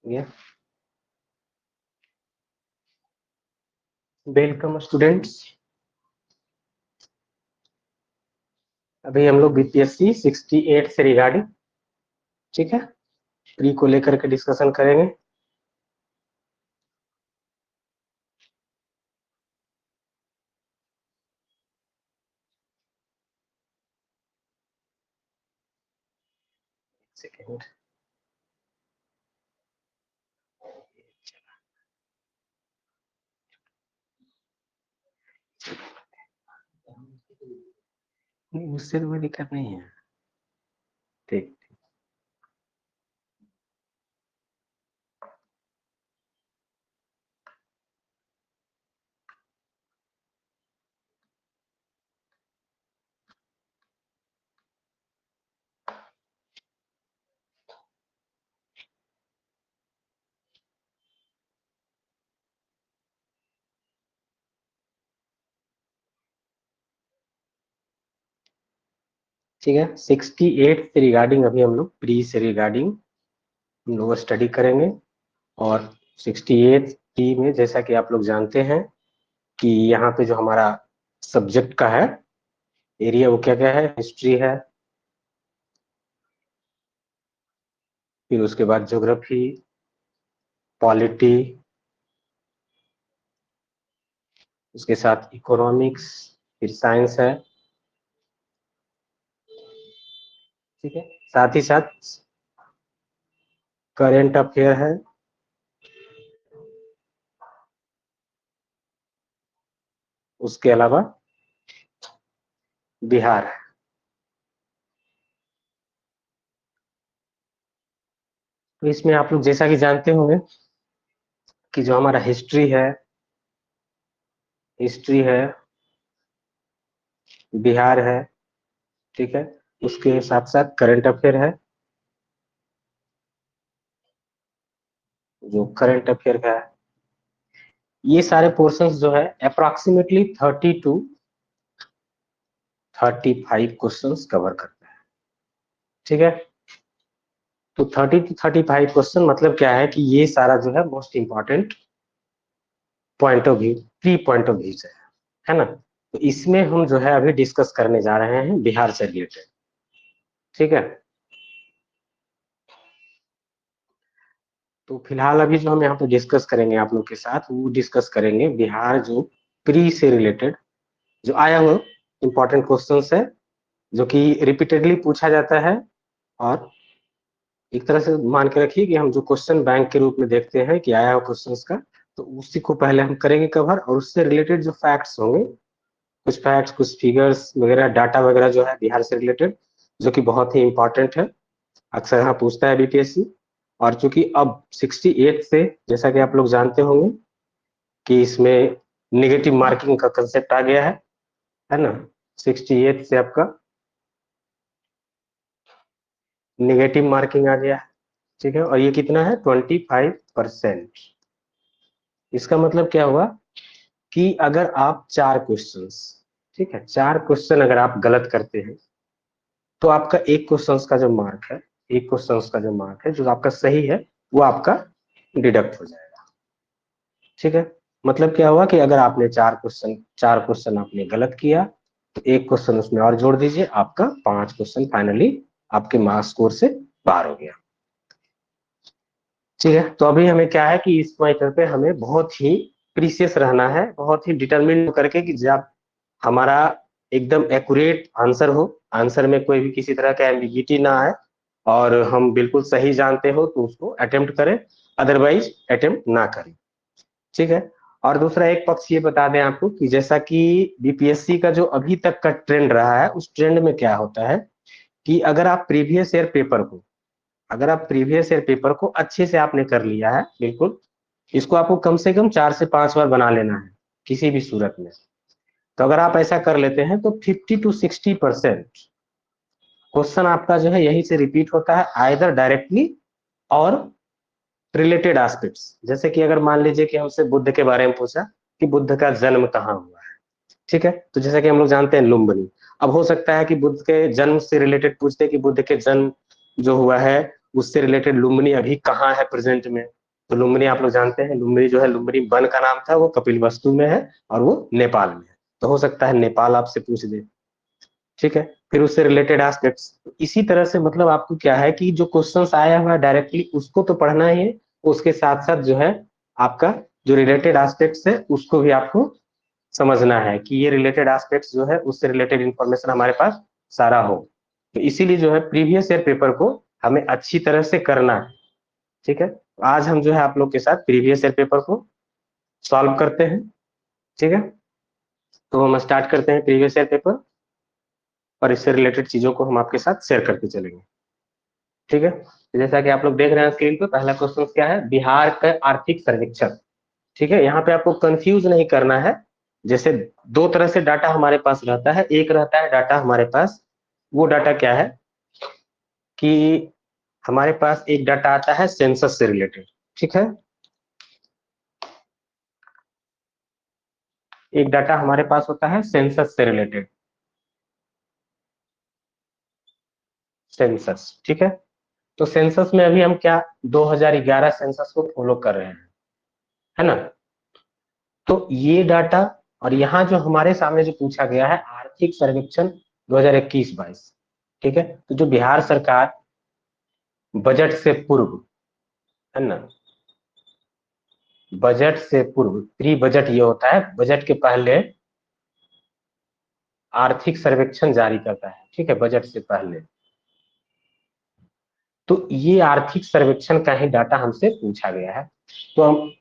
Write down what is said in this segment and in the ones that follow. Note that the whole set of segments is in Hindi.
ये वेलकम स्टूडेंट्स। अभी हम लोग बीपीएससी 68 से रिगार्डिंग, ठीक है, प्री को लेकर के डिस्कशन करेंगे। सेकेंड, उससे तो कोई दिक्कत नहीं है। ठीक, ठीक है। 68 से रिगार्डिंग अभी हम लोग प्री से रिगार्डिंग हम लोग स्टडी करेंगे। और 68 प्री में जैसा कि आप लोग जानते हैं कि यहाँ पे जो हमारा सब्जेक्ट का है एरिया, वो क्या क्या है, हिस्ट्री है, फिर उसके बाद ज्योग्राफी, पॉलिटी, उसके साथ इकोनॉमिक्स, फिर साइंस है, ठीक है। साथ ही साथ करेंट अफेयर है, उसके अलावा बिहार है। तो इसमें आप लोग जैसा कि जानते होंगे कि जो हमारा हिस्ट्री है, बिहार है, ठीक है, उसके साथ साथ करंट अफेयर है। जो करंट अफेयर का है, ये सारे पोर्शंस जो है अप्रोक्सीमेटली 30 टू 35 क्वेश्चंस कवर करता है, ठीक है। तो 30 टू 35 क्वेश्चन मतलब क्या है कि ये सारा जो है most important point of view, 3 point of view से है ना। तो इसमें हम जो है अभी डिस्कस करने जा रहे हैं बिहार से रिलेटेड, ठीक है। तो फिलहाल अभी जो हम यहाँ पे डिस्कस करेंगे आप लोग के साथ, वो डिस्कस करेंगे बिहार जो प्री से रिलेटेड जो आया हुआ इम्पोर्टेंट क्वेश्चंस है, जो कि रिपीटेडली पूछा जाता है। और एक तरह से मान के रखिए कि हम जो क्वेश्चन बैंक के रूप में देखते हैं कि आया हुआ क्वेश्चंस का, तो उसी को पहले हम करेंगे कवर, और उससे रिलेटेड जो फैक्ट्स होंगे, कुछ फैक्ट्स, कुछ फिगर्स वगैरह, डाटा वगैरह जो है बिहार से रिलेटेड, जो कि बहुत ही इंपॉर्टेंट है, अक्सर यहाँ पूछता है बीपीएससी। और चूंकि अब 68 से, जैसा कि आप लोग जानते होंगे कि इसमें नेगेटिव मार्किंग का कंसेप्ट आ गया है ना। 68 से आपका नेगेटिव मार्किंग आ गया है, ठीक है। और ये कितना है, 25%। इसका मतलब क्या हुआ कि अगर आप 4 क्वेश्चंस, ठीक है, 4 क्वेश्चन अगर आप गलत करते हैं, तो आपका एक क्वेश्चन का जो मार्क है, एक क्वेश्चन का जो मार्क है जो आपका सही है, वो आपका डिडक्ट हो जाएगा, ठीक है। मतलब क्या हुआ कि अगर आपने 4 क्वेश्चन आपने गलत किया, तो एक क्वेश्चन उसमें और जोड़ दीजिए, आपका 5 क्वेश्चन फाइनली आपके मार्क्स स्कोर से पार हो गया, ठीक है। तो अभी हमें क्या है कि इस मैटर पे हमें बहुत ही प्रीसियस रहना है, बहुत ही डिटरमिन करके कि जब हमारा एकदम एक्यूरेट आंसर हो, आंसर में कोई भी किसी तरह का एम्बिगिटी ना आए, और हम बिल्कुल सही जानते हो तो उसको अटेम्प्ट करें, अदरवाइज अटेम्प्ट ना करें, ठीक है। और दूसरा एक पक्ष ये बता दें आपको कि जैसा कि बीपीएससी का जो अभी तक का ट्रेंड रहा है, उस ट्रेंड में क्या होता है कि अगर आप प्रीवियस ईयर पेपर को अच्छे से आपने कर लिया है, बिल्कुल, इसको आपको कम से कम 4 से 5 बार बना लेना है किसी भी सूरत में। तो अगर आप ऐसा कर लेते हैं तो 50 to 60% क्वेश्चन आपका जो है यही से रिपीट होता है, आइदर डायरेक्टली और रिलेटेड एस्पेक्ट्स। जैसे कि अगर मान लीजिए कि हमसे बुद्ध के बारे में पूछा कि बुद्ध का जन्म कहाँ हुआ है, ठीक है, तो जैसा कि हम लोग जानते हैं लुम्बिनी। अब हो सकता है कि बुद्ध के जन्म से रिलेटेड पूछते कि बुद्ध के जन्म जो हुआ है उससे रिलेटेड लुम्बिनी अभी कहाँ है प्रेजेंट में। तो लुम्बिनी आप लोग जानते हैं, लुम्बिनी जो है, लुम्बिनी वन का नाम था, वो कपिलवस्तु में है और वो नेपाल में है। तो हो सकता है नेपाल आपसे पूछ दे, ठीक है। फिर उससे रिलेटेड एस्पेक्ट्स, इसी तरह से मतलब आपको क्या है कि जो क्वेश्चंस आया हुआ है डायरेक्टली उसको तो पढ़ना ही है, उसके साथ साथ जो है आपका जो रिलेटेड एस्पेक्ट्स है उसको भी आपको समझना है कि ये रिलेटेड एस्पेक्ट्स जो है उससे रिलेटेड इंफॉर्मेशन हमारे पास सारा हो। तो इसीलिए जो है प्रीवियस ईयर पेपर को हमें अच्छी तरह से करना है, ठीक है। आज हम जो है आप लोग के साथ प्रीवियस ईयर पेपर को सॉल्व करते हैं, ठीक है। तो हम स्टार्ट करते हैं प्रीवियस ईयर पेपर, और इससे रिलेटेड चीजों को हम आपके साथ शेयर करते चलेंगे, ठीक है। तो जैसा कि आप लोग देख रहे हैं स्क्रीन पे, पहला क्वेश्चन क्या है, बिहार का आर्थिक सर्वेक्षण, ठीक है। यहाँ पे आपको कंफ्यूज नहीं करना है। जैसे दो तरह से डाटा हमारे पास रहता है, एक रहता है डाटा हमारे पास, वो डाटा क्या है कि हमारे पास एक डाटा आता है सेंसस से रिलेटेड, ठीक है। एक डाटा हमारे पास होता है सेंसस से रिलेटेड, सेंसस, ठीक है। तो सेंसस में अभी हम क्या 2011 सेंसस को फॉलो कर रहे हैं, है ना। तो ये डाटा, और यहाँ जो हमारे सामने जो पूछा गया है आर्थिक सर्वेक्षण 2021-22, ठीक है। तो जो बिहार सरकार बजट से पूर्व, है ना, बजट से पूर्व, प्री बजट ये होता है, बजट के पहले आर्थिक सर्वेक्षण जारी करता है, ठीक है, बजट से पहले। तो ये आर्थिक सर्वेक्षण का ही डाटा हमसे पूछा गया है। तो हम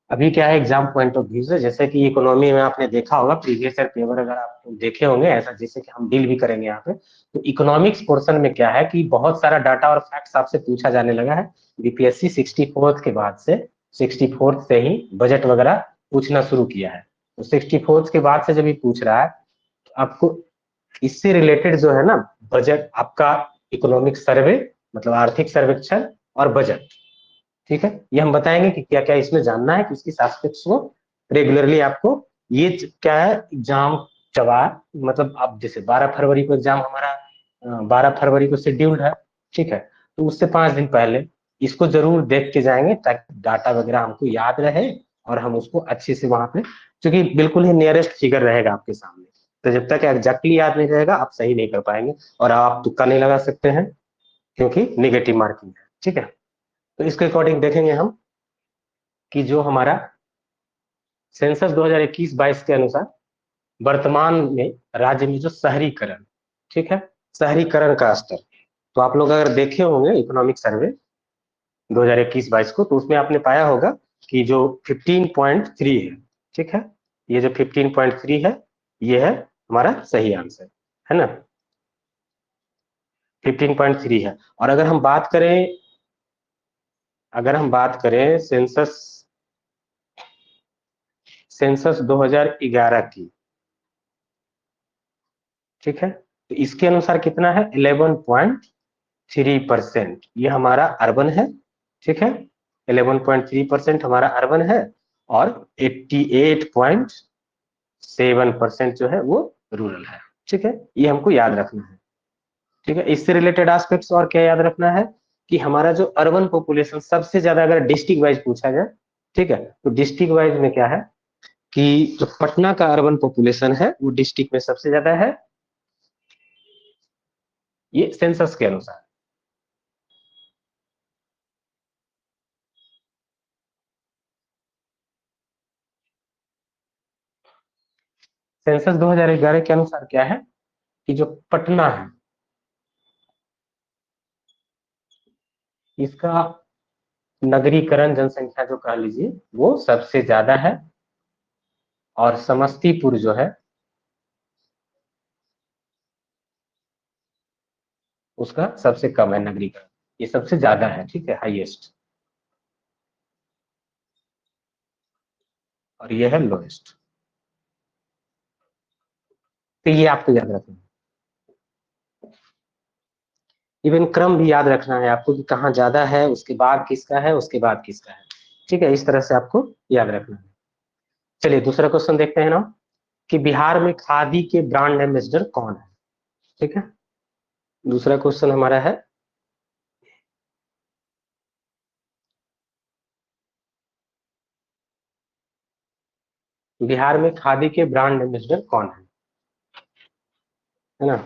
अभी क्या है एग्जाम पॉइंट ऑफ व्यू से, जैसे कि इकोनॉमी में आपने देखा होगा प्रीवियस ईयर पेपर, अगर आप देखे होंगे ऐसा, जैसे कि हम डील भी करेंगे यहाँ पे। तो इकोनॉमिक्स पोर्शन में क्या है कि बहुत सारा डाटा और फैक्ट्स आपसे पूछा जाने लगा है। बीपीएससी 64th के बाद से, 64th से ही बजट वगैरह पूछना शुरू किया है। तो 64th के बाद से जब ये पूछ रहा है, तो आपको इससे रिलेटेड जो है ना बजट आपका, इकोनॉमिक सर्वे मतलब आर्थिक सर्वेक्षण और बजट, ठीक है, ये हम बताएंगे कि क्या क्या इसमें जानना है, किसकी एस्पेक्ट्स को रेगुलरली आपको, ये क्या है एग्जाम जवाब, मतलब आप जैसे 12 फरवरी को एग्जाम हमारा, 12 फरवरी को शेड्यूल्ड है, ठीक है। तो उससे 5 दिन पहले इसको जरूर देख के जाएंगे ताकि डाटा वगैरह हमको याद रहे और हम उसको अच्छे से वहां पे, क्योंकि बिल्कुल ही नियरेस्ट फिगर रहेगा आपके सामने। तो जब तक एग्जैक्टली याद नहीं रहेगा आप सही नहीं कर पाएंगे, और आप तुक्का नहीं लगा सकते हैं क्योंकि निगेटिव मार्किंग है, ठीक है। तो इसके अकॉर्डिंग देखेंगे हम कि जो हमारा सेंसस 2021-22 के अनुसार वर्तमान में राज्य में जो शहरीकरण, ठीक है, शहरीकरण का स्तर, तो आप लोग अगर देखे होंगे इकोनॉमिक सर्वे 2021-22 को, तो उसमें आपने पाया होगा कि जो 15.3 है, ठीक है, ये जो 15.3 है ये है हमारा सही आंसर, है ना, 15.3 है। और अगर हम बात करें सेंसस, सेंसस 2011 की, ठीक है, तो इसके अनुसार कितना है 11.3%, ये हमारा अर्बन है, ठीक है, 11.3% हमारा अर्बन है, और 88.7% जो है वो रूरल है, ठीक है, ये हमको याद रखना है, ठीक है। इससे रिलेटेड एस्पेक्ट्स और क्या याद रखना है कि हमारा जो अर्बन पॉपुलेशन सबसे ज्यादा, अगर डिस्ट्रिक्ट वाइज पूछा जाए, ठीक है, तो डिस्ट्रिक्ट वाइज में क्या है कि जो पटना का अर्बन पॉपुलेशन है वो डिस्ट्रिक्ट में सबसे ज्यादा है, ये सेंसस के अनुसार। सेंसस 2011 के अनुसार क्या है कि जो पटना है इसका नगरीकरण जनसंख्या जो कह लीजिए वो सबसे ज्यादा है, और समस्तीपुर जो है उसका सबसे कम है नगरीकरण, ये सबसे ज्यादा है, ठीक है, हाईएस्ट, और ये है लोएस्ट। तो ये आपको याद रखना है, इवन क्रम भी याद रखना है आपको कि कहाँ ज्यादा है, उसके बाद किसका है, उसके बाद किसका है, ठीक है, इस तरह से आपको याद रखना है। चलिए दूसरा क्वेश्चन देखते हैं ना, कि बिहार में खादी के ब्रांड एम्बेसडर कौन है, ठीक है। दूसरा क्वेश्चन हमारा है बिहार में खादी के ब्रांड एम्बेसडर कौन है ना?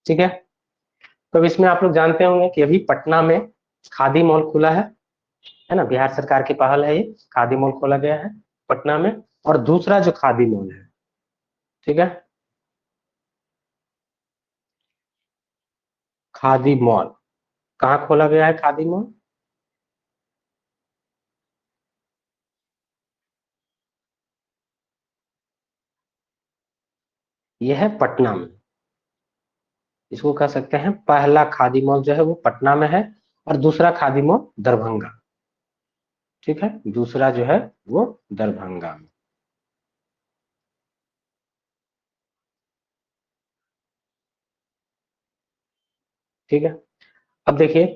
ठीक है, तो अब इसमें आप लोग जानते होंगे कि अभी पटना में खादी मॉल खुला है ना? बिहार सरकार की पहल है ये, खादी मॉल खोला गया है पटना में। और दूसरा जो खादी मॉल है, ठीक है, खादी मॉल कहाँ खोला गया है? खादी मॉल ये है पटना में। इसको कह सकते हैं पहला खादी मॉल जो है वो पटना में है, और दूसरा खादी मॉल दरभंगा। ठीक है, दूसरा जो है वो दरभंगा में। ठीक है, अब देखिए,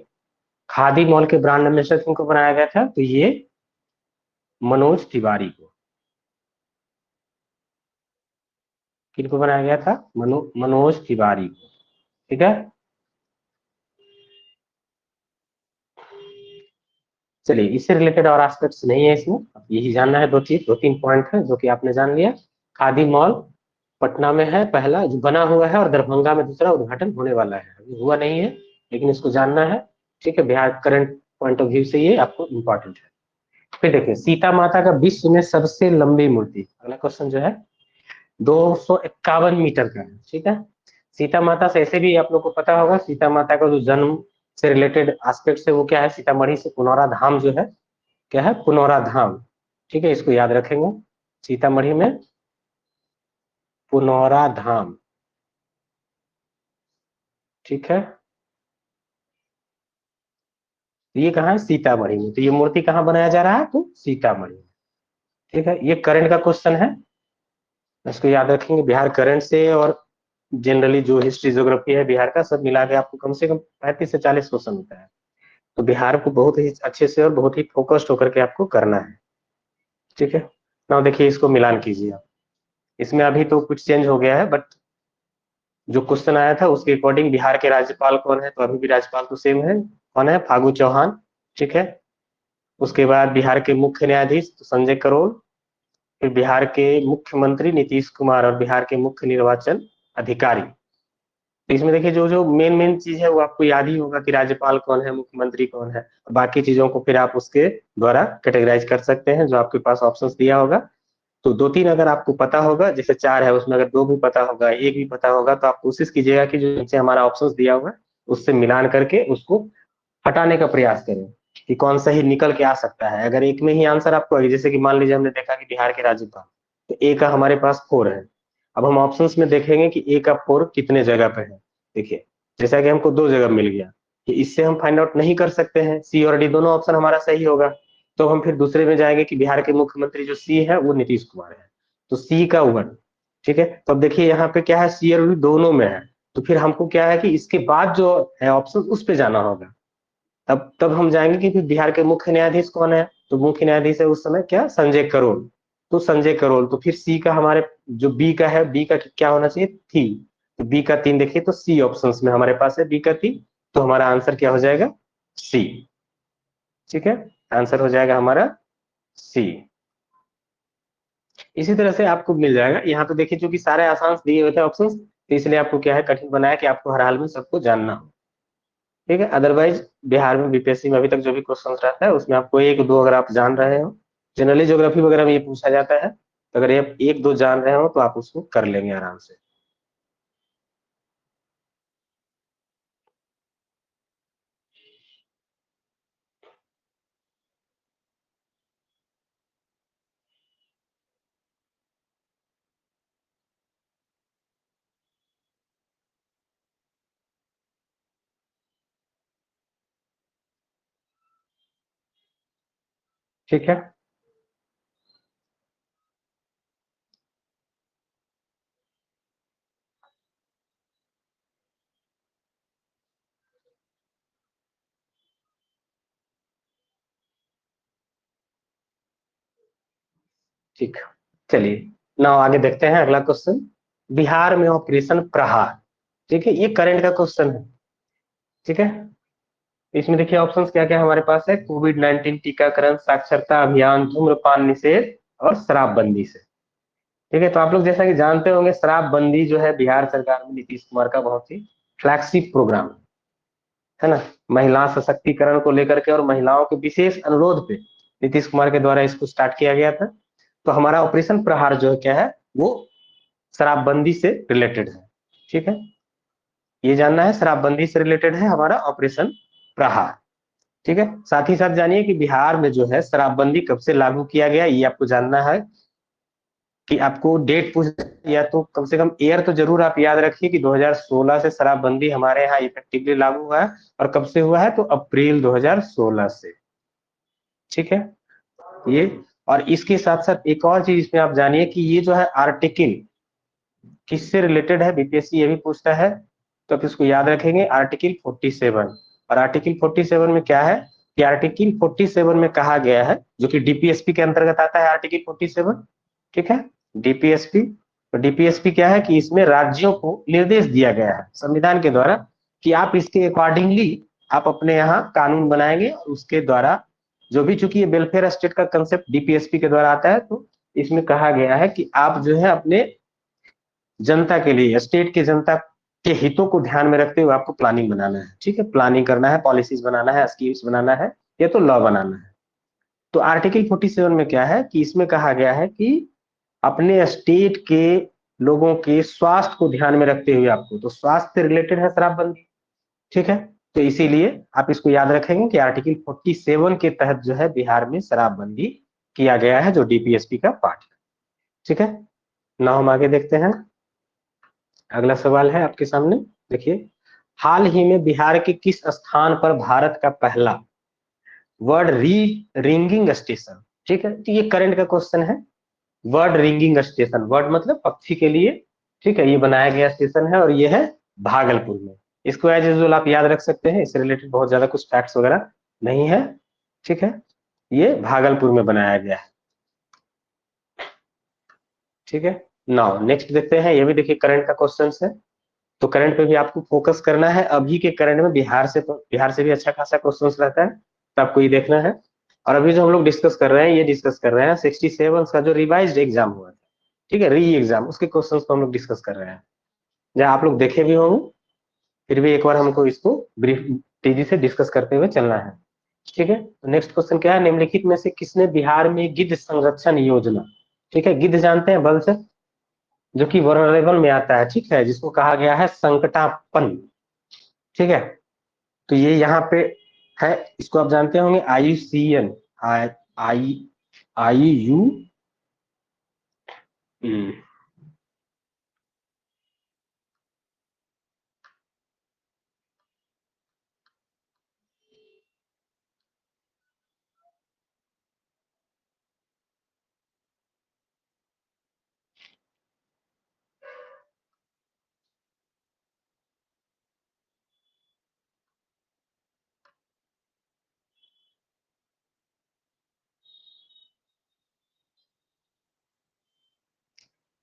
खादी मॉल के ब्रांड एम्बेसडर किनको बनाया गया था? तो ये मनोज तिवारी को। किनको बनाया गया था? मनोज तिवारी को। ठीक है, चलिए, इससे रिलेटेड और एस्पेक्ट्स नहीं है इसमें, यही जानना है। दो तीन पॉइंट है जो कि आपने जान लिया। खादी मॉल पटना में है पहला जो बना हुआ है, और दरभंगा में दूसरा उद्घाटन होने वाला है, अभी हुआ नहीं है, लेकिन इसको जानना है। ठीक है, Bihar current point of view से ये आपको इंपॉर्टेंट है। फिर देखिए, सीता माता का विश्व में सबसे लंबी मूर्ति, अगला क्वेश्चन जो है 251 मीटर का है। ठीक है, सीता माता से ऐसे भी आप लोग को पता होगा, सीता माता का जो जन्म से रिलेटेड एस्पेक्ट है वो क्या है? सीतामढ़ी से पुनौरा धाम जो है, क्या है? पुनौरा धाम। ठीक है, इसको याद रखेंगे, सीतामढ़ी में पुनौरा धाम। ठीक है, तो ये कहाँ है? सीतामढ़ी में। तो ये मूर्ति कहाँ बनाया जा रहा है? तो सीतामढ़ी में। ठीक है, ये करंट का क्वेश्चन है, इसको याद रखेंगे। बिहार करंट से और जनरली जो हिस्ट्री ज्योग्राफी है बिहार का, सब मिला के आपको कम से कम 35 से 40 क्वेश्चन होता है। तो बिहार को बहुत ही अच्छे से और बहुत ही फोकस्ड होकर के आपको करना है। ठीक है, ना देखिए, इसको मिलान कीजिए आप। इसमें अभी तो कुछ चेंज हो गया है, बट जो क्वेश्चन आया था उसके अकॉर्डिंग बिहार के राज्यपाल कौन है? तो अभी भी राज्यपाल तो सेम है, कौन है? फागू चौहान। ठीक है, उसके बाद बिहार के मुख्य न्यायाधीश तो संजय करोल। फिर बिहार के मुख्यमंत्री नीतीश कुमार, और बिहार के मुख्य निर्वाचन अधिकारी। तो इसमें देखिए, जो जो मेन मेन चीज है वो आपको याद ही होगा कि राज्यपाल कौन है, मुख्यमंत्री कौन है। बाकी चीजों को फिर आप उसके द्वारा कैटेगराइज कर सकते हैं, जो आपके पास ऑप्शंस दिया होगा। तो दो तीन अगर आपको पता होगा, जैसे चार है उसमें अगर दो भी पता होगा, एक भी पता होगा, तो आप कोशिश कीजिएगा कि जो नीचे हमारा ऑप्शंस दिया हुआ है उससे मिलान करके उसको हटाने का प्रयास करें कि कौन सा ही निकल के आ सकता है। अगर एक में ही आंसर आपको आगे, जैसे कि मान लीजिए हमने देखा कि बिहार के राज्यपाल, तो ए का हमारे पास 4 है। अब हम ऑप्शंस में देखेंगे कि ए का 4 कितने जगह पे है। देखिए, जैसा कि हमको 2 जगह मिल गया, कि इससे हम फाइंड आउट नहीं कर सकते हैं, सी और डी दोनों ऑप्शन हमारा सही होगा। तो हम फिर दूसरे में जाएंगे कि बिहार के मुख्यमंत्री जो सी है वो नीतीश कुमार है, तो सी का 1। ठीक है, तो अब देखिए यहाँ पे क्या है, सी और डी दोनों में है। तो फिर हमको क्या है कि इसके बाद जो है ऑप्शन उस पे जाना होगा। तब हम जाएंगे कि फिर बिहार के मुख्य न्यायाधीश कौन है? तो मुख्य न्यायाधीश है उस समय क्या? संजय करोल। तो संजय करोल, तो फिर सी का हमारे, जो बी का है, बी का क्या होना चाहिए? थी। तो बी का 3 देखिए, तो सी ऑप्शंस में हमारे पास है बी का 3। तो हमारा आंसर क्या हो जाएगा? सी। ठीक है, आंसर हो जाएगा हमारा सी। इसी तरह से आपको मिल जाएगा। यहाँ तो देखिए, चूंकि सारे आसान दिए हुए थे ऑप्शंस, तो इसलिए आपको क्या है, कठिन बनाया कि आपको हर हाल में सबको जानना हो। ठीक है, अदरवाइज बिहार में बीपीएससी में अभी तक जो भी क्वेश्चन रहता है उसमें आपको एक दो अगर आप जान रहे हो, जनरली ज्योग्राफी वगैरह में ये पूछा जाता है, तो अगर ये एक दो जान रहे हो तो आप उसको कर लेंगे आराम से। ठीक है, ठीक, चलिए, नाउ आगे देखते हैं अगला क्वेश्चन। बिहार में ऑपरेशन प्रहार ठीक है, ये करंट का क्वेश्चन है। ठीक है, इसमें देखिए ऑप्शंस क्या क्या हमारे पास है, कोविड-19 टीकाकरण, साक्षरता अभियान, धूम्रपान निषेध और शराबबंदी से। ठीक है, तो आप लोग जैसा कि जानते होंगे, शराबबंदी जो है बिहार सरकार में नीतीश कुमार का बहुत ही फ्लैगशिप प्रोग्राम है ना, महिला सशक्तिकरण को लेकर के और महिलाओं के विशेष अनुरोध पे नीतीश कुमार के द्वारा इसको स्टार्ट किया गया था। तो हमारा ऑपरेशन प्रहार जो है क्या है, वो शराबबंदी से रिलेटेड है। ठीक है, ये जानना है, शराबबंदी से रिलेटेड है हमारा ऑपरेशन प्रहार। ठीक है, साथ ही साथ जानिए कि बिहार में जो है शराबबंदी कब से लागू किया गया, ये आपको जानना है। कि आपको डेट पूछ या तो कम से कम ईयर तो जरूर आप याद रखिए कि 2016 से शराबबंदी हमारे यहाँ इफेक्टिवली लागू हुआ है। और कब से हुआ है, तो अप्रैल 2016 से। ठीक है, ये और इसके साथ साथ एक और चीज इसमें आप जानिए कि ये जो है आर्टिकल किससे रिलेटेड है, बीपीएससी ये भी पूछता है। तो आप इसको याद रखेंगे, आर्टिकल 47। और आर्टिकल 47 में क्या है, कि आर्टिकल 47 में कहा गया है, जो कि डीपीएसपी के अंतर्गत आता है आर्टिकल 47। ठीक है, डीपीएसपी। तो डीपीएसपी क्या है, कि इसमें राज्यों को निर्देश दिया गया है संविधान के द्वारा कि आप इसके अकॉर्डिंगली आप अपने यहाँ कानून बनाएंगे, और उसके द्वारा जो भी, चूंकि ये वेलफेयर स्टेट का कंसेप्ट डीपीएसपी के द्वारा आता है, तो इसमें कहा गया है कि आप जो है अपने जनता के लिए, स्टेट के जनता के हितों को ध्यान में रखते हुए आपको प्लानिंग बनाना है। ठीक है, प्लानिंग करना है, पॉलिसीज बनाना है, स्कीम्स बनाना है, ये तो लॉ बनाना है। तो आर्टिकल 47 में क्या है, कि इसमें कहा गया है कि अपने स्टेट के लोगों के स्वास्थ्य को ध्यान में रखते हुए आपको, तो स्वास्थ्य से रिलेटेड है शराबबंदी। ठीक है, तो इसीलिए आप इसको याद रखेंगे कि आर्टिकल 47 के तहत जो है बिहार में शराबबंदी किया गया है, जो डीपीएसपी का पार्ट है। ठीक है, ना हम आगे देखते हैं। अगला सवाल है आपके सामने, देखिए, हाल ही में बिहार के किस स्थान पर भारत का पहला वर्ड री रिंगिंग स्टेशन, ठीक है, तो ये करंट का क्वेश्चन है। वर्ड रिंगिंग स्टेशन, वर्ड मतलब पक्षी के लिए, ठीक है, ये बनाया गया स्टेशन है और ये है भागलपुर में। इसको एज यूजुअल आप याद रख सकते हैं, इससे रिलेटेड बहुत ज्यादा कुछ फैक्ट्स वगैरह नहीं है। ठीक है, ये भागलपुर में बनाया गया है। ठीक है, नाउ नेक्स्ट देखते हैं, ये भी देखिए करंट का क्वेश्चन है। तो करंट पे भी आपको फोकस करना है, अभी के करंट में बिहार से भी अच्छा खासा क्वेश्चन रहता है, तो आपको ये देखना है। और अभी जो हम लोग डिस्कस कर रहे हैं, ये डिस्कस कर रहे हैं 67 का जो रिवाइज्ड एग्जाम हुआ था, ठीक है, री एग्जाम, उसके क्वेश्चंस को हम लोग डिस्कस कर रहे हैं, जहाँ आप लोग देखे भी होंगे, फिर भी एक बार हमको इसको ब्रीफ तेजी से डिस्कस करते हुए चलना है। ठीक है, तो नेक्स्ट क्वेश्चन क्या है, निम्नलिखित में से किसने बिहार में गिद्ध संरक्षण योजना, ठीक है, गिद्ध जानते हैं, बल से, जो कि वनरेबल में आता है, ठीक है, जिसको कहा गया है संकटापन। ठीक है, तो ये यहाँ पे है, इसको आप जानते होंगे, IUCN, I I I you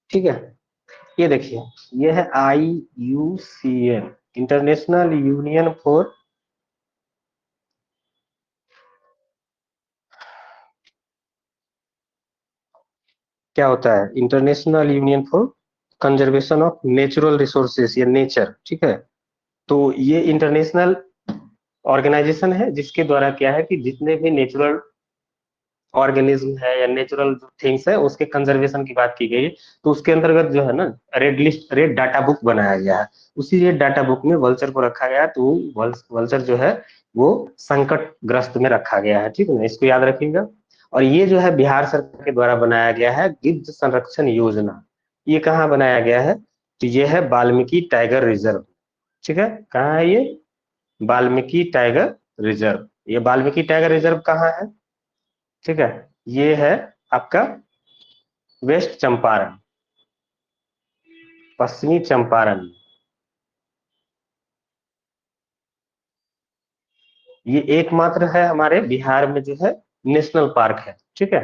ठीक है, ये देखिए, ये है IUCN, इंटरनेशनल यूनियन फॉर, क्या होता है, international union for conservation of natural resources या नेचर। ठीक है, तो ये इंटरनेशनल ऑर्गेनाइजेशन है, जिसके द्वारा क्या है, कि जितने भी नेचुरल ऑर्गेनिज्म है या नेचुरल थिंग्स है, उसके कंजर्वेशन की बात की गई है। तो उसके अंतर्गत जो है ना, red list, red data book बनाया गया है। उसी रेड डाटा बुक में वल्चर को रखा गया है, तो वल्चर जो है वो संकट ग्रस्त में रखा गया है। ठीक है ना, इसको याद रखिएगा। और ये जो है बिहार सरकार के द्वारा बनाया गया है गिद्ध संरक्षण योजना। ये कहाँ बनाया गया है, तो ये है वाल्मीकि टाइगर रिजर्व। ठीक है, कहाँ है ये, वाल्मीकि टाइगर रिजर्व। ये वाल्मीकि टाइगर रिजर्व कहाँ है, ठीक है, ये है आपका वेस्ट चंपारण, पश्चिमी चंपारण। ये एकमात्र है हमारे बिहार में जो है नेशनल पार्क है। ठीक है,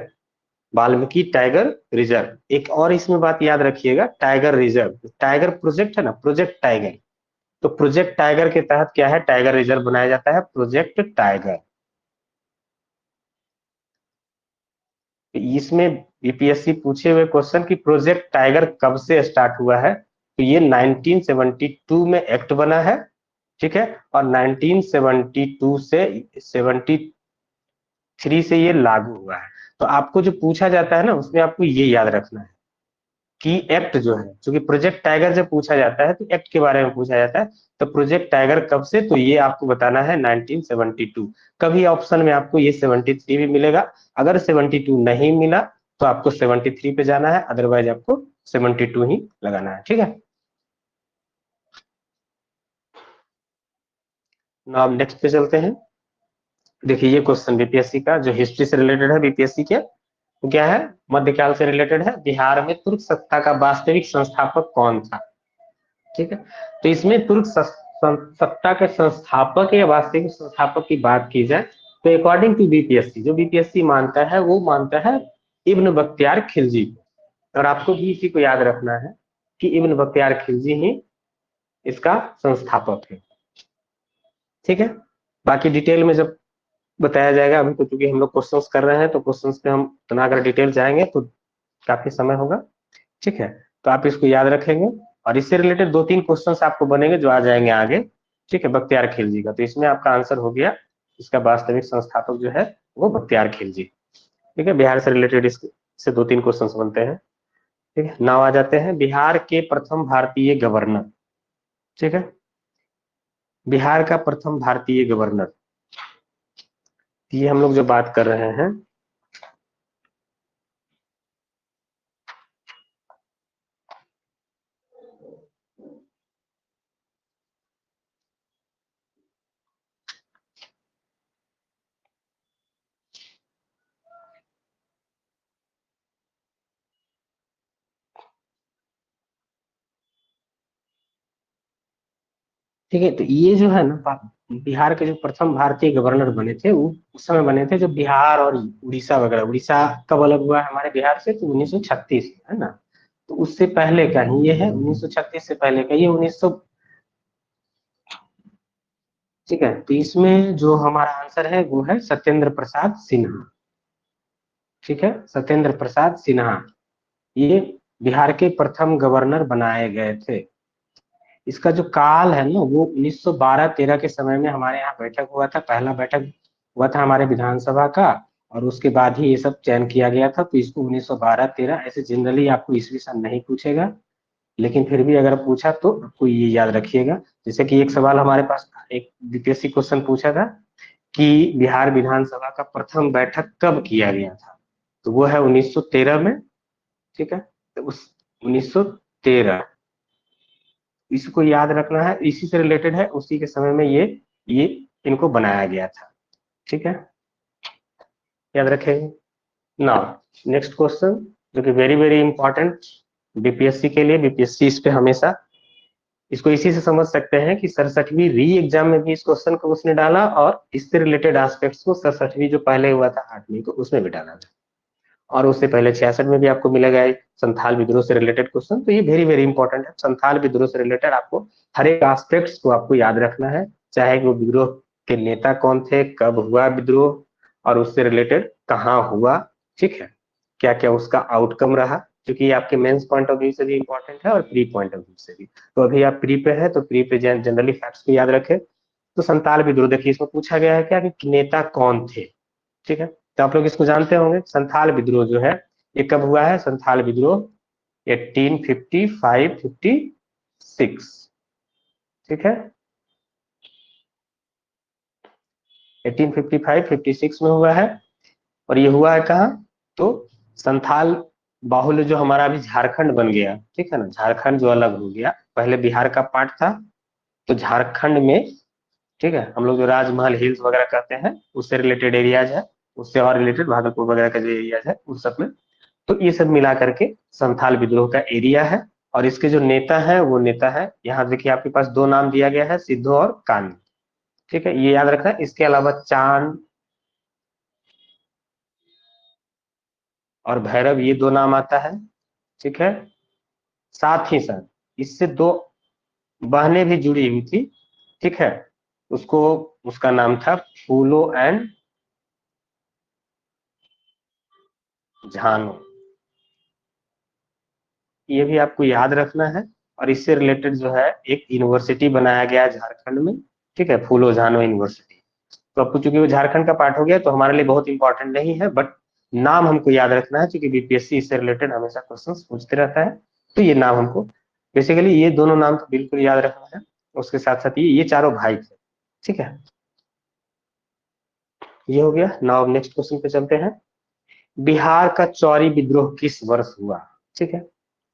वाल्मीकि टाइगर रिजर्व। एक और इसमें बात याद रखिएगा, टाइगर रिजर्व, टाइगर प्रोजेक्ट है ना, प्रोजेक्ट टाइगर, तो प्रोजेक्ट टाइगर के तहत क्या है, टाइगर रिजर्व बनाया जाता है, प्रोजेक्ट टाइगर। इसमें बीपीएससी पूछे हुए क्वेश्चन कि प्रोजेक्ट टाइगर कब से स्टार्ट हुआ है, तो ये 1972 में एक्ट बना है, ठीक है, और 1972 से 73 से ये लागू हुआ है। तो आपको जो पूछा जाता है ना, उसमें आपको ये याद रखना है कि एक्ट जो है, क्योंकि प्रोजेक्ट टाइगर जब पूछा जाता है तो एक्ट के बारे में पूछा जाता है। तो प्रोजेक्ट टाइगर कब से, तो ये आपको बताना है 1972। कभी ऑप्शन में आपको ये 73 भी मिलेगा, अगर 72 नहीं मिला तो आपको 73 पे जाना है, अदरवाइज आपको 72 ही लगाना है, ठीक है। ना अब नेक्स्ट पे चलते हैं। देखिए ये क्वेश्चन बीपीएससी का जो हिस्ट्री से रिलेटेड है, बीपीएससी के तो क्या है, मध्यकाल से रिलेटेड है। बिहार में तुर्क सत्ता का वास्तविक संस्थापक कौन था, ठीक है। तो इसमें तुर्क सत्ता के संस्थापक या वास्तविक संस्थापक की बात की जाए तो अकॉर्डिंग टू बीपीएससी, जो बीपीएससी मानता है वो मानता है इब्न बख्तियार खिलजी को। और आपको भी इसी को याद रखना है कि इब्न बख्तियार खिलजी ही इसका संस्थापक है, ठीक है। बाकी डिटेल में जब बताया जाएगा, अभी तो चूंकि हम लोग क्वेश्चंस कर रहे हैं तो क्वेश्चंस पे हम इतना अगर डिटेल जाएंगे तो काफी समय होगा, ठीक है। तो आप इसको याद रखेंगे, और इससे रिलेटेड 2-3 क्वेश्चंस आपको बनेंगे जो आ जाएंगे आगे, ठीक है, बख्तियार खिलजी का। तो इसमें आपका आंसर हो गया, इसका वास्तविक संस्थापक जो है वो बख्तियार खिलजी, ठीक है। बिहार से रिलेटेड इससे 2-3 क्वेश्चंस बनते हैं, ठीक है। नाम आ जाते हैं बिहार के प्रथम भारतीय गवर्नर, ठीक है। बिहार का प्रथम भारतीय गवर्नर, ये हम लोग जो बात कर रहे हैं, ठीक है। तो ये जो है ना, बिहार के जो प्रथम भारतीय गवर्नर बने थे वो उस समय बने थे जब बिहार और उड़ीसा वगैरह, उड़ीसा कब अलग हुआ है हमारे बिहार से, तो 1936, है ना। तो उससे पहले का ही ये है, 1936 से पहले का ये 1900, ठीक है। तो इसमें जो हमारा आंसर है वो है सत्येंद्र प्रसाद सिन्हा, ठीक है, सत्येंद्र प्रसाद सिन्हा ये बिहार के प्रथम गवर्नर बनाए गए थे। इसका जो काल है ना वो 1912-13 के समय में हमारे यहाँ बैठक हुआ था, पहला बैठक हुआ था हमारे विधानसभा का, और उसके बाद ही ये सब चयन किया गया था। तो इसको 1912-13 ऐसे जनरली आपको ईस्वी सन नहीं पूछेगा, लेकिन फिर भी अगर पूछा तो आपको ये याद रखिएगा। जैसे कि एक सवाल हमारे पास एक बीपीएससी क्वेश्चन पूछा था कि बिहार विधानसभा का प्रथम बैठक कब किया गया था, तो वो है 1913 में, ठीक है। तो उस 1913, इसको याद रखना है, इसी से रिलेटेड है, उसी के समय में ये इनको बनाया गया था, ठीक है, याद रखेंगे। नाउ नेक्स्ट क्वेश्चन जो कि वेरी वेरी इंपॉर्टेंट बीपीएससी के लिए, बीपीएससी इस पे हमेशा इसको इसी से समझ सकते हैं कि 67वीं री एग्जाम में भी इस क्वेश्चन को उसने डाला, और इससे रिलेटेड एस्पेक्ट्स को 67वीं जो पहले हुआ था 8वीं को उसमें भी डाला था, और उससे पहले 66 में भी आपको मिलेगा संथाल विद्रोह से रिलेटेड क्वेश्चन। तो ये वेरी वेरी इंपॉर्टेंट है, संथाल विद्रोह से रिलेटेड आपको हर एक एस्पेक्ट्स को आपको याद रखना है, चाहे वो विद्रोह के नेता कौन थे, कब हुआ विद्रोह, और उससे रिलेटेड कहाँ हुआ, ठीक है, क्या क्या उसका आउटकम रहा, क्योंकि ये आपके मेंस पॉइंट ऑफ व्यू से भी इंपॉर्टेंट है और प्री पॉइंट ऑफ व्यू से भी। तो अभी आप प्री पे है तो प्री पे जनरली फैक्ट्स को याद रखें। तो संताल विद्रोह देखिए इसमें पूछा गया है क्या कि नेता कौन थे, ठीक है। तो आप लोग इसको जानते होंगे, संथाल विद्रोह जो है ये कब हुआ है, संथाल विद्रोह 1855-56, ठीक है, 1855-56 में हुआ है। और ये हुआ है कहाँ, तो संथाल बाहुल्य जो हमारा अभी झारखंड बन गया, ठीक है ना, झारखंड जो अलग हो गया, पहले बिहार का पार्ट था, तो झारखंड में, ठीक है, हम लोग जो राजमहल हिल्स वगैरह कहते हैं उससे रिलेटेड एरियाज है, उससे और रिलेटेड भागलपुर वगैरह का जो एरियाज है उस सब में, तो ये सब मिला करके संथाल विद्रोह का एरिया है। और इसके जो नेता है वो नेता है, यहाँ देखिए आपके पास दो नाम दिया गया है, सिद्धू और कान्हू, ठीक है, ये याद रखना है। इसके अलावा चांद और भैरव ये दो नाम आता है, ठीक है, साथ ही साथ इससे दो बहनें भी जुड़ी हुई थी, ठीक है। उसको, उसका नाम था फूलो एंड झानो। ये भी आपको याद रखना है। और इससे रिलेटेड जो है एक यूनिवर्सिटी बनाया गया है झारखंड में, ठीक है, फूलो झानो यूनिवर्सिटी। तो आपको चूंकि वो झारखंड का पार्ट हो गया तो हमारे लिए बहुत इंपॉर्टेंट नहीं है, बट नाम हमको याद रखना है क्योंकि बीपीएससी इससे रिलेटेड हमेशा क्वेश्चन पूछते रहता है। तो ये नाम हमको बेसिकली, ये दोनों नाम तो बिल्कुल याद रखना है। उसके साथ साथ ये चारों भाई थे, ठीक है। ये हो गया। नाउ नेक्स्ट क्वेश्चन पे चलते हैं। बिहार का चौरी विद्रोह किस वर्ष हुआ? ठीक है।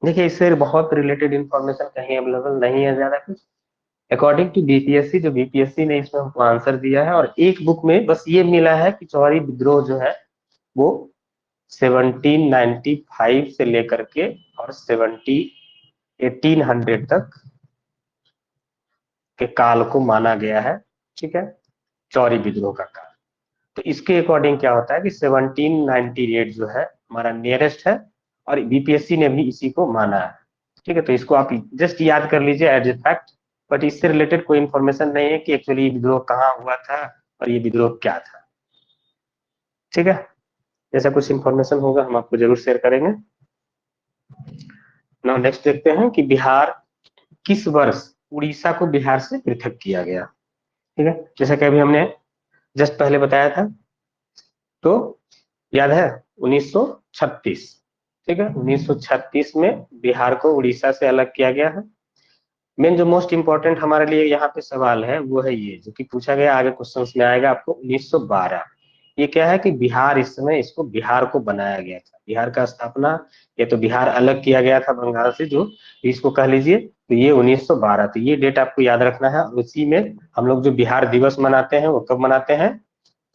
देखिए, इससे बहुत रिलेटेड इंफॉर्मेशन कहीं अवेलेबल नहीं है ज्यादा कुछ। अकॉर्डिंग टू बीपीएससी, जो बीपीएससी ने इसमें हमको आंसर दिया है, और एक बुक में बस ये मिला है कि चौरी विद्रोह जो है वो 1795 से लेकर के और 1800 तक के काल को माना गया है, ठीक है, चौरी विद्रोह का काल। तो इसके अकॉर्डिंग क्या होता है कि 1798 जो है हमारा नियरेस्ट है, और बीपीएससी ने भी इसी को माना है, ठीक है। तो इसको आप जस्ट याद कर लीजिए एज ए फैक्ट, बट इससे रिलेटेड कोई इंफॉर्मेशन नहीं है कि एक्चुअली ये विद्रोह कहाँ हुआ था और ये विद्रोह क्या था, ठीक है। जैसा कुछ इंफॉर्मेशन होगा हम आपको जरूर शेयर करेंगे। नाउ नेक्स्ट देखते हैं कि बिहार किस वर्ष उड़ीसा को बिहार से पृथक किया गया, ठीक है। जैसा कि अभी हमने जस्ट पहले बताया था, तो याद है 1936, ठीक है, 1936 में बिहार को उड़ीसा से अलग किया गया है। मेन जो मोस्ट इंपॉर्टेंट हमारे लिए यहाँ पे सवाल है वो है ये, जो कि पूछा गया आगे क्वेश्चंस में आएगा आपको, 1912। ये क्या है कि बिहार, इस समय इसको बिहार को बनाया गया था, बिहार का स्थापना, ये तो बिहार अलग किया गया था बंगाल से, जो इसको कह लीजिए। तो ये 1912, तो ये डेट आपको याद रखना है। उसी में हम लोग जो बिहार दिवस मनाते हैं वो कब मनाते हैं?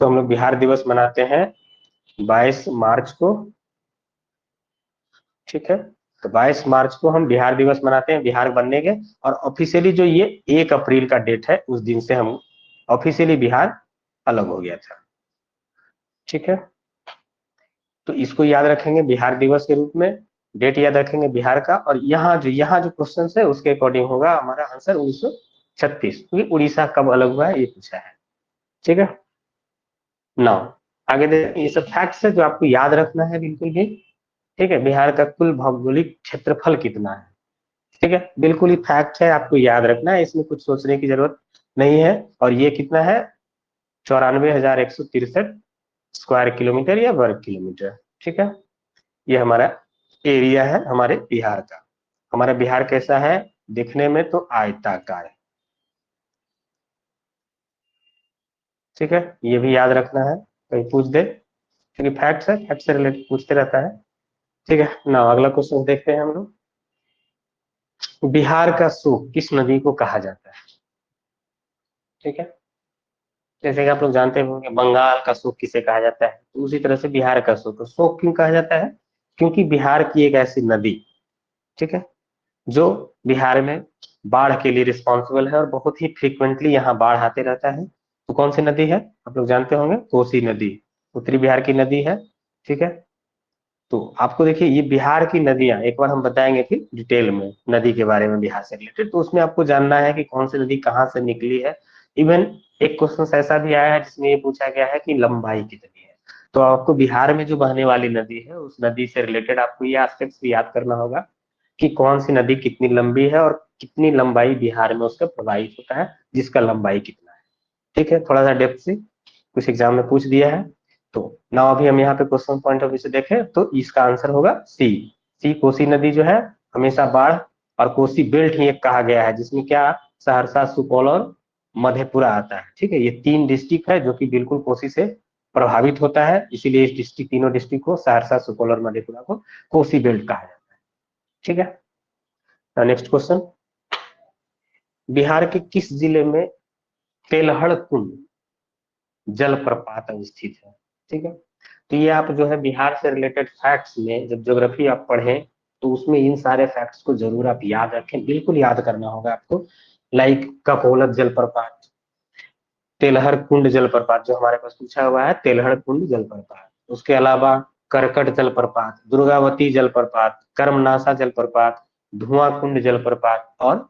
तो हम लोग बिहार दिवस मनाते हैं 22 मार्च को, ठीक है। तो 22 मार्च को हम बिहार दिवस मनाते हैं, बिहार बनने के। और ऑफिशियली जो ये 1 अप्रैल का डेट है, उस दिन से हम ऑफिशियली बिहार अलग हो गया था, ठीक है। तो इसको याद रखेंगे बिहार दिवस के रूप में, डेट याद रखेंगे बिहार का। और यहाँ जो क्वेश्चन है उसके अकॉर्डिंग होगा हमारा आंसर 1936, क्योंकि उड़ीसा कब अलग हुआ है ये पूछा है, ठीक है। नाउ आगे देखिए, ये सब फैक्ट्स है जो आपको याद रखना है बिल्कुल भी, ठीक है। बिहार का कुल भौगोलिक क्षेत्रफल कितना है, ठीक है, बिल्कुल ही फैक्ट है, आपको याद रखना है, इसमें कुछ सोचने की जरूरत नहीं है। और ये कितना है? 94,163 स्क्वायर किलोमीटर या वर्ग किलोमीटर, ठीक है। ये हमारा एरिया है हमारे बिहार का। हमारा बिहार कैसा है दिखने में? तो आयताकार है, ठीक है। ये भी याद रखना है, कहीं पूछ दे, क्योंकि फैक्ट्स है, फैक्ट से रिलेटेड पूछते रहता है, ठीक है ना। अगला क्वेश्चन देखते हैं हम लोग। बिहार का सूख किस नदी को कहा जाता है, ठीक है। जैसे कि आप लोग जानते होंगे बंगाल का सूख किसे कहा जाता है, तो उसी तरह से बिहार का सूख, सूख क्यों कहा जाता है? क्योंकि बिहार की एक ऐसी नदी, ठीक है, जो बिहार में बाढ़ के लिए रिस्पॉन्सिबल है, और बहुत ही फ्रीक्वेंटली यहाँ बाढ़ आते रहता है। तो कौन सी नदी है? आप लोग जानते होंगे, कोसी नदी, उत्तरी बिहार की नदी है, ठीक है। तो आपको देखिए, ये बिहार की नदियां एक बार हम बताएंगे फिर डिटेल में नदी के बारे में बिहार से रिलेटेड, तो उसमें आपको जानना है कि कौन सी नदी कहाँ से निकली है। इवन एक क्वेश्चन ऐसा भी आया है जिसमें ये पूछा गया है कि लंबाई कितनी है। तो आपको बिहार में जो बहने वाली नदी है उस नदी से रिलेटेड आपको ये एस्पेक्ट्स भी याद करना होगा कि कौन सी नदी कितनी लंबी है और कितनी लंबाई बिहार में उसका प्रवाहित होता है, जिसका लंबाई कितना है, ठीक है। थोड़ा सा डेप्थ से कुछ एग्जाम में पूछ दिया है। तो ना अभी हम यहाँ पे क्वेश्चन पॉइंट ऑफ व्यू से देखें तो इसका आंसर होगा सी। सी, कोसी नदी जो है हमेशा बाढ़, और कोसी बेल्ट ही एक कहा गया है जिसमें क्या, सहरसा, सुपौल और मधेपुरा आता है, ठीक है। ये 3 डिस्ट्रिक्ट है जो कि बिल्कुल कोसी से प्रभावित होता है, इसीलिए इस डिस्ट्रिक्ट, तीनों डिस्ट्रिक्ट को, सहरसा, सुपौल और मधेपुरा को कोसी बेल्ट कहा जाता है, ठीक है। Next question. बिहार के किस जिले में तेलहड़ कुंड जलप्रपात स्थित है, ठीक है। तो ये आप जो है बिहार से रिलेटेड फैक्ट्स में जब ज्योग्राफी आप पढ़ें तो उसमें इन सारे फैक्ट्स को जरूर आप याद रखें, बिल्कुल याद करना होगा आपको। लाइक ककोलत जलप्रपात, तेलहर कुंड जलप्रपात, जो हमारे पास पूछा हुआ है, तेलहर कुंड जलप्रपात। उसके अलावा करकट जलप्रपात, दुर्गावती जलप्रपात, कर्मनासा जलप्रपात, धुआं कुंड जलप्रपात, और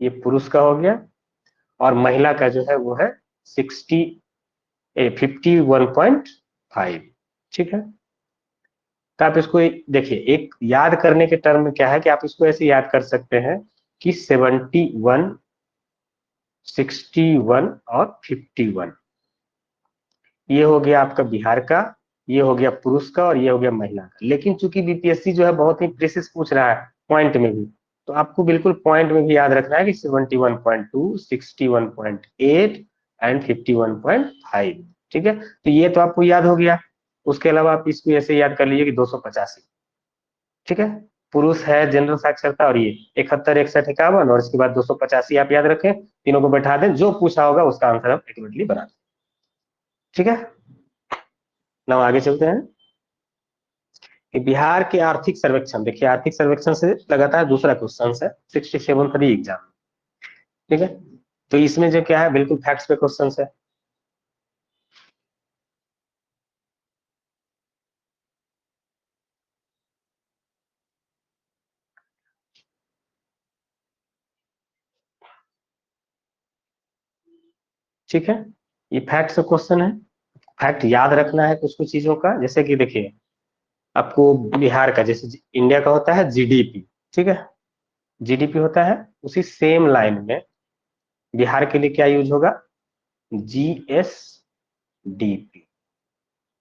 ये पुरुष का हो गया, और महिला का जो है वो है 51.5। ठीक है, तो आप इसको देखिए, एक याद करने के टर्म में क्या है कि आप इसको ऐसे याद कर सकते हैं कि 71, 61 और 51, ये हो गया आपका बिहार का, ये हो गया पुरुष का, और ये हो गया महिला का। लेकिन चूंकि बीपीएससी जो है बहुत ही प्रिसिस पूछ रहा है पॉइंट में भी, तो आपको बिल्कुल पॉइंट में भी याद रखना है कि 71.2, 61.8 एंड 51.5। ठीक है, तो ये तो आपको याद हो गया। उसके अलावा आप इसको ऐसे याद कर लीजिए कि 285। ठीक है, पुरुष है जनरल साक्षरता, और ये 71, 61, 51, और इसके बाद 285 आप याद रखें, तीनों को बैठा दें, जो पूछा होगा उसका आंसर आप एक्यूरेटली बना दें। ठीक है, ना आगे चलते हैं कि बिहार के आर्थिक सर्वेक्षण। देखिए, आर्थिक सर्वेक्षण से लगातार दूसरा क्वेश्चन है 67 री एग्जाम। ठीक है, तो इसमें जो क्या है, बिल्कुल फैक्ट्स पे क्वेश्चन है। ठीक है, ये फैक्ट से क्वेश्चन है। फैक्ट याद रखना है कुछ कुछ चीजों का, जैसे कि देखिए, आपको बिहार का, जैसे इंडिया का होता है जीडीपी। ठीक है, जीडीपी होता है, उसी सेम लाइन में बिहार के लिए क्या यूज होगा, जीएसडीपी।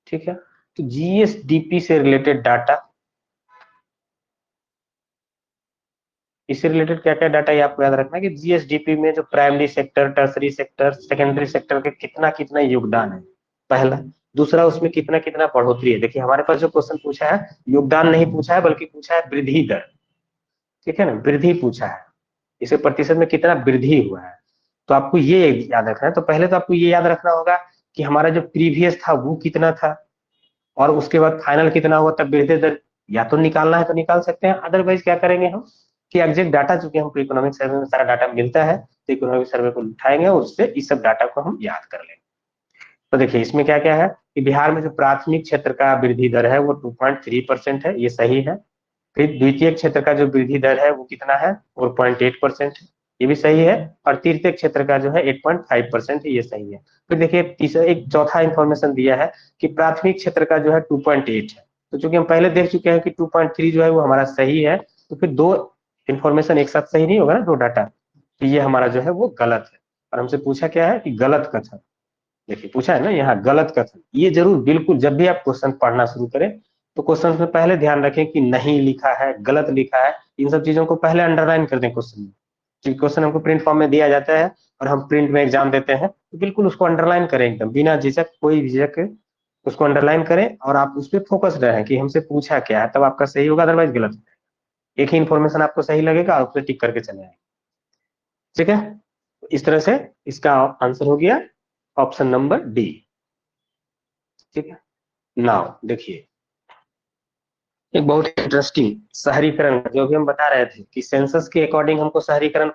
ठीक है, तो जीएसडीपी से रिलेटेड डाटा, इससे रिलेटेड क्या क्या डाटा ये आपको याद रखना है कि जीएसडीपी में जो primary sector, tertiary sector, secondary sector के कितना कितना योगदान है, पहला। दूसरा, उसमें कितना कितना बढ़ोतरी है। देखिए, हमारे पास जो क्वेश्चन पूछा है, योगदान नहीं पूछा है, बल्कि पूछा है वृद्धि दर। ठीक है ना, वृद्धि पूछा है, इसे प्रतिशत में कितना वृद्धि हुआ है। तो आपको ये याद रखना है। तो पहले तो आपको ये याद रखना होगा कि हमारा जो प्रीवियस था वो कितना था, और उसके बाद फाइनल कितना हुआ, तब वृद्धि दर या तो निकालना है तो निकाल सकते हैं, अदरवाइज क्या करेंगे हम कि एग्जैक्ट डाटा, चूंकि हमको इकोनॉमिक सर्वे में सारा डाटा मिलता है, तो इकोनॉमिक सर्वे को उठाएंगे और उससे इस सब डाटा को हम याद कर लेंगे। तो देखिए, इसमें क्या क्या है कि बिहार में जो प्राथमिक क्षेत्र का वृद्धि दर है वो 2.3% है, ये सही है। फिर द्वितीय क्षेत्र का जो वृद्धि दर है वो कितना है, 4.8% है, ये भी सही है। और तृतीय क्षेत्र का जो है 8.5% है, ये सही है। फिर देखिए, तीसरा एक चौथा इंफॉर्मेशन दिया है कि प्राथमिक क्षेत्र का जो है 2.8 है। तो चूंकि हम पहले देख चुके हैं कि 2.3 जो है वो हमारा सही है, तो फिर दो इंफॉर्मेशन एक साथ सही नहीं होगा ना, दो डाटा, तो ये हमारा जो है वो गलत है। और हमसे पूछा क्या है कि गलत कथन। देखिए, पूछा है ना यहाँ गलत कथन, ये जरूर बिल्कुल जब भी आप क्वेश्चन पढ़ना शुरू करें, तो क्वेश्चन में पहले ध्यान रखें कि नहीं लिखा है, गलत लिखा है, इन सब चीजों को पहले अंडरलाइन कर दें क्वेश्चन में। क्योंकि क्वेश्चन हमको प्रिंट फॉर्म में दिया जाता है और हम प्रिंट में एग्जाम देते हैं, तो बिल्कुल उसको अंडरलाइन करें, एकदम बिना झिझक, कोई झिझक, उसको अंडरलाइन करें और आप उस पर फोकस रहें कि हमसे पूछा क्या है, तब आपका सही होगा, अदरवाइज गलत। एक ही इन्फॉर्मेशन आपको सही लगेगा और उस पर टिक करके चले आएंगे। ठीक है, इस तरह से इसका आंसर हो गया ऑप्शन नंबर डी। ठीक है, नाउ देखिए, एक बहुत इंटरेस्टिंग शहरीकरण, जो भी हम बता रहे थे कि सेंसस के अकॉर्डिंग हमको शहरीकरण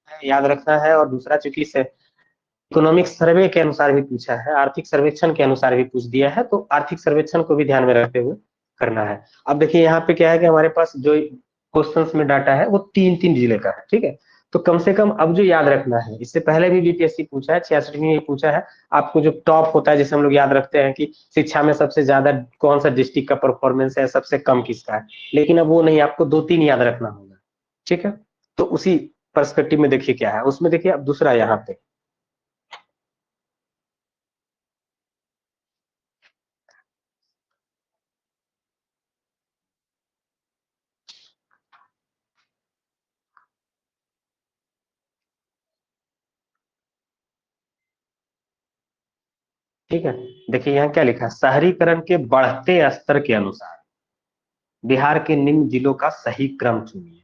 याद रखना है, और दूसरा चूंकि से इकोनॉमिक सर्वे के अनुसार भी पूछा है, आर्थिक सर्वेक्षण के अनुसार भी पूछ दिया है, तो आर्थिक सर्वेक्षण को भी ध्यान में रखते हुए करना है। अब देखिए, यहाँ पे क्या है कि हमारे पास जो क्वेश्चंस में डाटा है वो तीन तीन जिले का है। ठीक है, तो कम से कम अब जो याद रखना है, इससे पहले भी बीपीएससी पूछा है, 66 में पूछा है, आपको जो टॉप होता है, जैसे हम लोग याद रखते हैं कि शिक्षा में सबसे ज्यादा कौन सा डिस्ट्रिक्ट का परफॉर्मेंस है, सबसे कम किसका है, लेकिन अब वो नहीं, आपको दो तीन याद रखना होगा। ठीक है, तो उसी पर्सपेक्टिव में देखिए क्या है उसमें। देखिए, अब दूसरा यहाँ पे, ठीक है, देखिए यहाँ क्या लिखा है, शहरीकरण के बढ़ते स्तर के अनुसार बिहार के निम्न जिलों का सही क्रम चुनिए।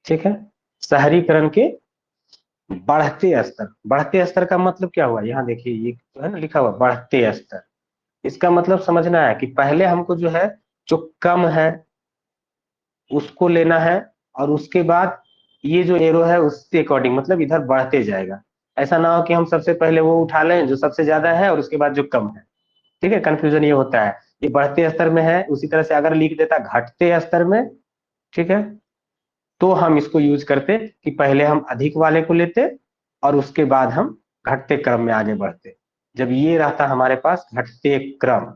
ठीक है, शहरीकरण के बढ़ते स्तर का मतलब क्या हुआ, यहाँ देखिए ये जो है ना लिखा हुआ बढ़ते स्तर, इसका मतलब समझना है कि पहले हमको जो है, जो कम है उसको लेना है, और उसके बाद ये जो एरो है उसके अकॉर्डिंग, मतलब इधर बढ़ते जाएगा। ऐसा ना हो कि हम सबसे पहले वो उठा लें जो सबसे ज्यादा है और उसके बाद जो कम है। ठीक है, कंफ्यूजन ये होता है, ये बढ़ते स्तर में है, उसी तरह से अगर लिख देता घटते स्तर में। ठीक है, तो हम इसको यूज करते कि पहले हम अधिक वाले को लेते और उसके बाद हम घटते क्रम में आगे बढ़ते। जब ये रहता हमारे पास घटते क्रम,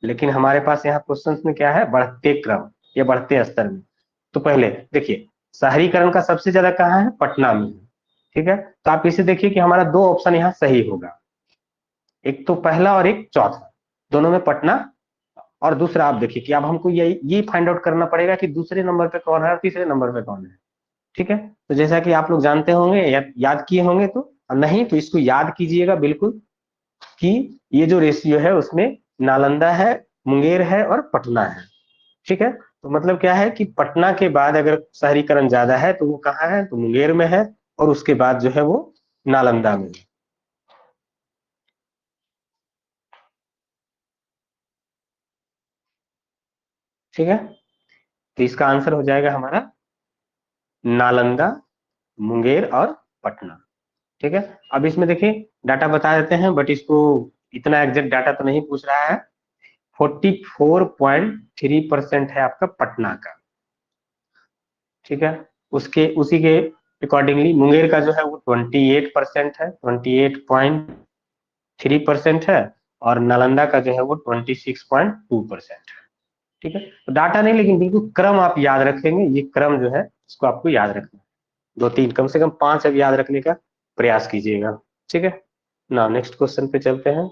लेकिन हमारे पास यहाँ क्वेश्चन में क्या है, बढ़ते क्रम या बढ़ते स्तर में। तो पहले देखिए शहरीकरण का सबसे ज्यादा कहाँ है, पटना में। ठीक है, तो आप इसे देखिए कि हमारा दो ऑप्शन यहाँ सही होगा, एक तो पहला और एक चौथा, दोनों में पटना। और दूसरा आप देखिए कि अब हमको ये फाइंड आउट करना पड़ेगा कि दूसरे नंबर पे कौन है और तीसरे नंबर पे कौन है। ठीक है, तो जैसा कि आप लोग जानते होंगे या याद किए होंगे, तो नहीं तो इसको याद कीजिएगा बिल्कुल कि ये जो रेशियो है उसमें नालंदा है, मुंगेर है और पटना है। ठीक है, तो मतलब क्या है कि पटना के बाद अगर शहरीकरण ज्यादा है तो वो कहाँ है, तो मुंगेर में है, और उसके बाद जो है वो नालंदा में है। ठीक है, तो इसका आंसर हो जाएगा हमारा नालंदा, मुंगेर और पटना। ठीक है, अब इसमें देखिए डाटा बता देते हैं, बट इसको इतना एग्जैक्ट डाटा तो नहीं पूछ रहा है। 44.3% है आपका पटना का। ठीक है, उसके उसी के अकॉर्डिंगली मुंगेर का जो है वो 28% है, 28.3% है, और नालंदा का जो है वो 26.2% है। ठीक है, तो डाटा नहीं, लेकिन बिल्कुल क्रम आप याद रखेंगे, ये क्रम जो है इसको आपको याद रखना है। दो तीन कम से कम पांच अब याद रखने का प्रयास कीजिएगा। ठीक है ना, नेक्स्ट क्वेश्चन पे चलते हैं।